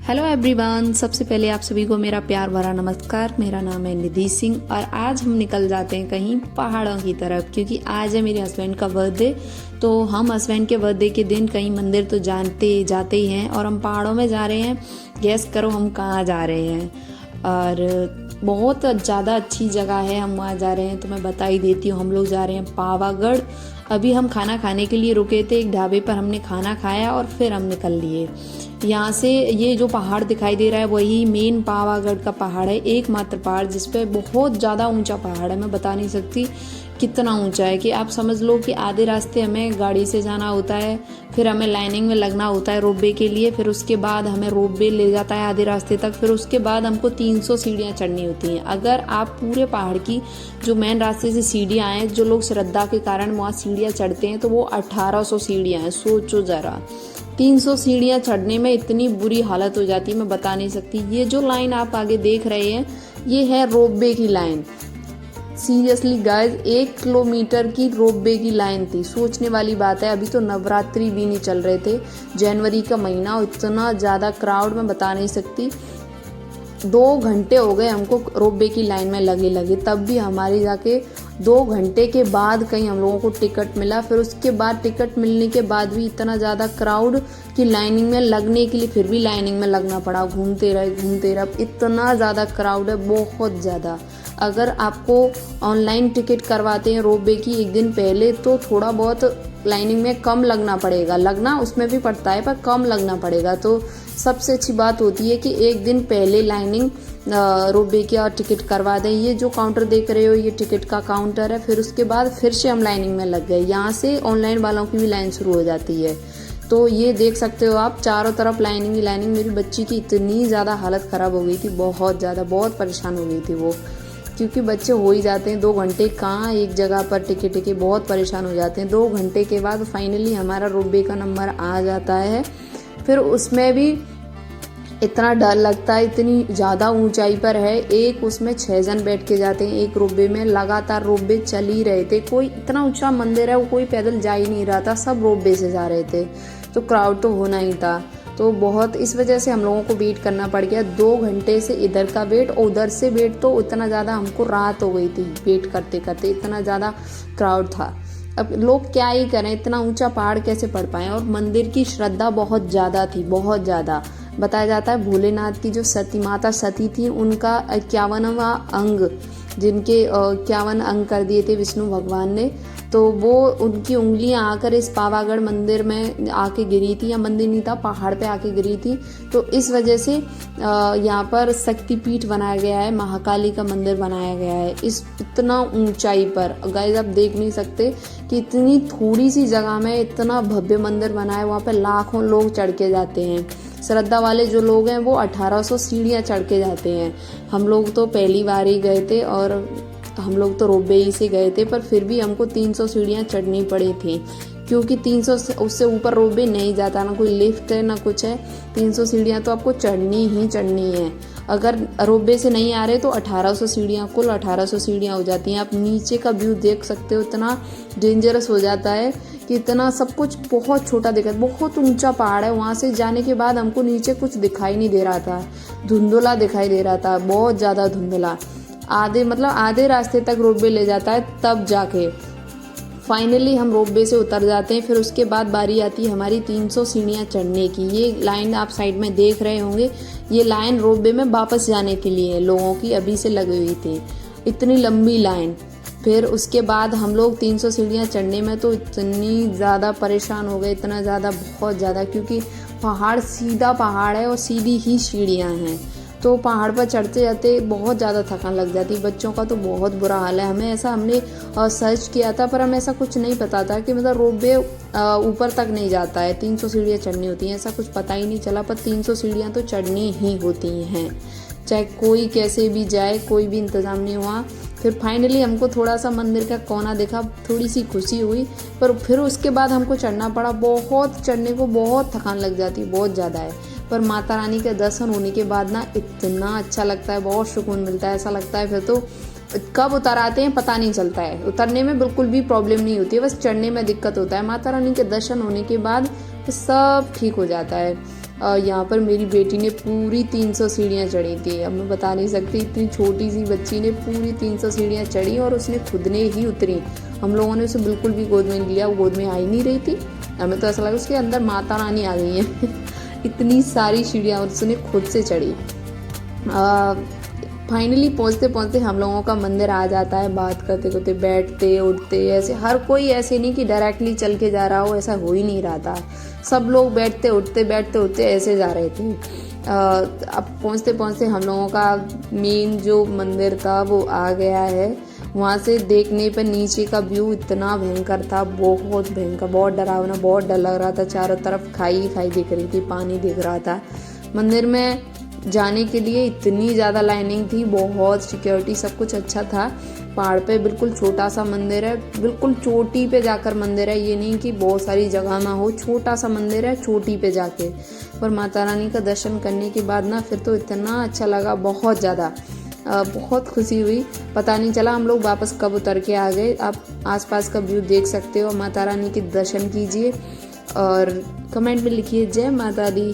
Hello everyone, सबसे पहले आप सभी को मेरा प्यार भरा नमस्कार। मेरा नाम है निधि सिंह और आज हम निकल जाते हैं कहीं पहाड़ों की तरफ, क्योंकि आज है मेरे हस्बैंड का बर्थडे। तो हम हस्बैंड के बर्थडे के दिन कहीं मंदिर तो जाते ही हैं और हम पहाड़ों में जा रहे हैं। गैस करो हम कहाँ जा रहे हैं। और बहुत ज़्यादा अच्छी जगह है, हम वहाँ जा रहे हैं तो मैं बता ही देती हूँ। हम लोग जा रहे हैं पावागढ़। अभी हम खाना खाने के लिए रुके थे एक ढाबे पर, हमने खाना खाया और फिर हम निकल लिए यहाँ से। ये जो पहाड़ दिखाई दे रहा है वही मेन पावागढ़ का पहाड़ है, एकमात्र पहाड़ जिसपे बहुत ज़्यादा ऊंचा पहाड़ है। मैं बता नहीं सकती कितना ऊंचा है कि आप समझ लो कि आधे रास्ते हमें गाड़ी से जाना होता है, फिर हमें लाइनिंग में लगना होता है रोपवे के लिए, फिर उसके बाद हमें रोपवे ले जाता है आधे रास्ते तक, फिर उसके बाद हमको 300 सीढ़ियाँ चढ़नी होती हैं। अगर आप पूरे पहाड़ की जो मेन रास्ते से सीढ़ियाँ हैं, जो लोग श्रद्धा के कारण वहाँ सीढ़ियाँ चढ़ते हैं, तो वो 1800 सीढ़ियाँ हैं। सोचो ज़रा, 300 सीढ़ियाँ चढ़ने में इतनी बुरी हालत हो जाती है, मैं बता नहीं सकती। ये जो लाइन आप आगे देख रहे हैं ये है रोपवे की लाइन। सीरियसली गाइस, 1 किलोमीटर की रोपवे की लाइन थी। सोचने वाली बात है। अभी तो नवरात्रि भी नहीं चल रहे थे, जनवरी का महीना, इतना ज़्यादा क्राउड मैं बता नहीं सकती। 2 घंटे हो गए हमको रोपवे की लाइन में लगे तब भी हमारी जाके 2 घंटे के बाद कहीं हम लोगों को टिकट मिला। फिर उसके बाद टिकट मिलने के बाद भी इतना ज़्यादा क्राउड की लाइनिंग में लगने के लिए फिर भी लाइनिंग में लगना पड़ा। घूमते रहे इतना ज़्यादा क्राउड है, बहुत ज़्यादा। अगर आपको ऑनलाइन टिकट करवाते हैं रोपवे की एक दिन पहले तो थोड़ा बहुत लाइनिंग में कम लगना पड़ेगा, लगना उसमें भी पड़ता है पर कम लगना पड़ेगा। तो सबसे अच्छी बात होती है कि एक दिन पहले लाइनिंग रोपवे की और टिकट करवा दें। ये जो काउंटर देख रहे हो ये टिकट का काउंटर है। फिर उसके बाद फिर से हम लाइनिंग में लग गए। यहाँ से ऑनलाइन वालों की भी लाइन शुरू हो जाती है। तो ये देख सकते हो आप, चारों तरफ लाइनिंग ही लाइनिंग। मेरी बच्ची की इतनी ज़्यादा हालत ख़राब हो गई थी, बहुत ज़्यादा, बहुत परेशान हो गई थी वो, क्योंकि बच्चे हो ही जाते हैं 2 घंटे कहाँ एक जगह पर टिके बहुत परेशान हो जाते हैं। 2 घंटे के बाद फाइनली हमारा रोपवे का नंबर आ जाता है। फिर उसमें भी इतना डर लगता है, इतनी ज़्यादा ऊंचाई पर है। एक उसमें 6 जन बैठ के जाते हैं एक रोपवे में, लगातार रोपवे चल ही रहे थे। कोई इतना ऊंचा मंदिर है, वो कोई पैदल जा ही नहीं रहा था, सब रोपवे से जा रहे थे। तो क्राउड तो होना ही था। तो बहुत इस वजह से हम लोगों को वेट करना पड़ गया। 2 घंटे से इधर का वेट और उधर से वेट, तो इतना ज़्यादा हमको रात हो गई थी वेट करते करते, इतना ज़्यादा क्राउड था। अब लोग क्या ही करें, इतना ऊंचा पहाड़ कैसे पढ़ पाए। और मंदिर की श्रद्धा बहुत ज़्यादा थी, बहुत ज़्यादा। बताया जाता है भोलेनाथ की जो सती माता सती थी, उनका 51वां अंग, जिनके 51 अंग कर दिए थे विष्णु भगवान ने, तो वो उनकी उंगलियां आकर इस पावागढ़ मंदिर में आके गिरी थी, या मंदिर नहीं था, पहाड़ पे आके गिरी थी। तो इस वजह से यहाँ पर शक्तिपीठ बनाया गया है, महाकाली का मंदिर बनाया गया है इस इतना ऊंचाई पर। गाइस आप देख नहीं सकते कि इतनी थोड़ी सी जगह में इतना भव्य मंदिर बना है। वहाँ पे लाखों लोग चढ़ के जाते हैं। श्रद्धा वाले जो लोग हैं वो 1800 सीढ़ियाँ चढ़ के जाते हैं। हम लोग तो पहली बार ही गए थे और हम लोग तो रोपवे ही से गए थे, पर फिर भी हमको 300 सीढ़ियाँ चढ़नी पड़ी थी, क्योंकि 300 से उससे ऊपर रोपवे नहीं जाता, ना कोई लिफ्ट है ना कुछ है। 300 सीढ़ियाँ तो आपको चढ़नी ही चढ़नी है। अगर रोपवे से नहीं आ रहे तो 1800 सीढ़ियाँ, कुल 1800 सीढ़ियाँ हो जाती हैं। आप नीचे का व्यू देख सकते हो, इतना डेंजरस हो जाता है कि इतना सब कुछ बहुत छोटा दिखा। बहुत ऊंचा पहाड़ है। वहाँ से जाने के बाद हमको नीचे कुछ दिखाई नहीं दे रहा था, धुंधला दिखाई दे रहा था, बहुत ज़्यादा धुंधला। आधे रास्ते तक रोपवे ले जाता है, तब जाके फाइनली हम रोपवे से उतर जाते हैं। फिर उसके बाद बारी आती है हमारी 300 सीढ़ियाँ चढ़ने की। ये लाइन आप साइड में देख रहे होंगे, ये लाइन रोपवे में वापस जाने के लिए लोगों की अभी से लगी हुई थी, इतनी लंबी लाइन। फिर उसके बाद हम लोग 300 सीढ़ियाँ चढ़ने में तो इतनी ज़्यादा परेशान हो गए, इतना ज़्यादा, बहुत ज़्यादा, क्योंकि पहाड़ सीधा पहाड़ है और सीधी ही सीढ़ियाँ हैं। तो पहाड़ पर चढ़ते जाते बहुत ज़्यादा थकान लग जाती। बच्चों का तो बहुत बुरा हाल है। हमने सर्च किया था, पर हमें ऐसा कुछ नहीं पता था कि मतलब रोपवे ऊपर तक नहीं जाता है, 300 सीढ़ियाँ चढ़नी होती हैं, ऐसा कुछ पता ही नहीं चला। पर 300 सीढ़ियाँ तो चढ़नी ही होती हैं, चाहे कोई कैसे भी जाए, कोई भी इंतज़ाम नहीं हुआ। फिर फाइनली हमको थोड़ा सा मंदिर का कोना दिखा, थोड़ी सी खुशी हुई, पर फिर उसके बाद हमको चढ़ना पड़ा। बहुत चढ़ने को बहुत थकान लग जाती है, बहुत ज़्यादा है। पर माता रानी के दर्शन होने के बाद ना इतना अच्छा लगता है, बहुत सुकून मिलता है। ऐसा लगता है फिर तो कब उतर आते हैं पता नहीं चलता है। उतरने में बिल्कुल भी प्रॉब्लम नहीं होती है, बस चढ़ने में दिक्कत होता है। माता रानी के दर्शन होने के बाद सब ठीक हो जाता है। यहाँ पर मेरी बेटी ने पूरी 300 सीढ़ियाँ चढ़ी थी। अब मैं बता नहीं सकती, इतनी छोटी सी बच्ची ने पूरी 300 सीढ़ियाँ चढ़ी और उसने खुद ने ही उतरी। हम लोगों ने उसे बिल्कुल भी गोद में नहीं लिया, वो गोद में आ ही नहीं रही थी। हमें तो ऐसा लगा उसके अंदर माता रानी आ गई है। इतनी सारी सीढ़ियाँ उसने खुद से चढ़ी। फाइनली पहुँचते पहुँचते हम लोगों का मंदिर आ जाता है। बात करते करते, बैठते उठते, ऐसे हर कोई ऐसे नहीं कि डायरेक्टली चल के जा रहा हो, ऐसा हो ही नहीं रहा था। सब लोग बैठते उठते ऐसे जा रहे थे। अब पहुँचते पहुँचते हम लोगों का मेन जो मंदिर था वो आ गया है। वहाँ से देखने पर नीचे का व्यू इतना भयंकर था, बहुत भयंकर, बहुत डरावना, बहुत डर लग रहा था। चारों तरफ खाई खाई दिख रही थी, पानी दिख रहा था। मंदिर में जाने के लिए इतनी ज़्यादा लाइनिंग थी, बहुत सिक्योरिटी, सब कुछ अच्छा था। पहाड़ पे बिल्कुल छोटा सा मंदिर है, बिल्कुल चोटी पे जाकर मंदिर है। ये नहीं कि बहुत सारी जगह में हो, छोटा सा मंदिर है चोटी पे जाके। पर माता रानी का दर्शन करने के बाद ना फिर तो इतना अच्छा लगा, बहुत ज़्यादा, बहुत खुशी हुई। पता नहीं चला हम लोग वापस कब उतर के आ गए। आप आसपास का व्यू देख सकते हो। माता रानी के दर्शन कीजिए और कमेंट में लिखिए जय माता दी।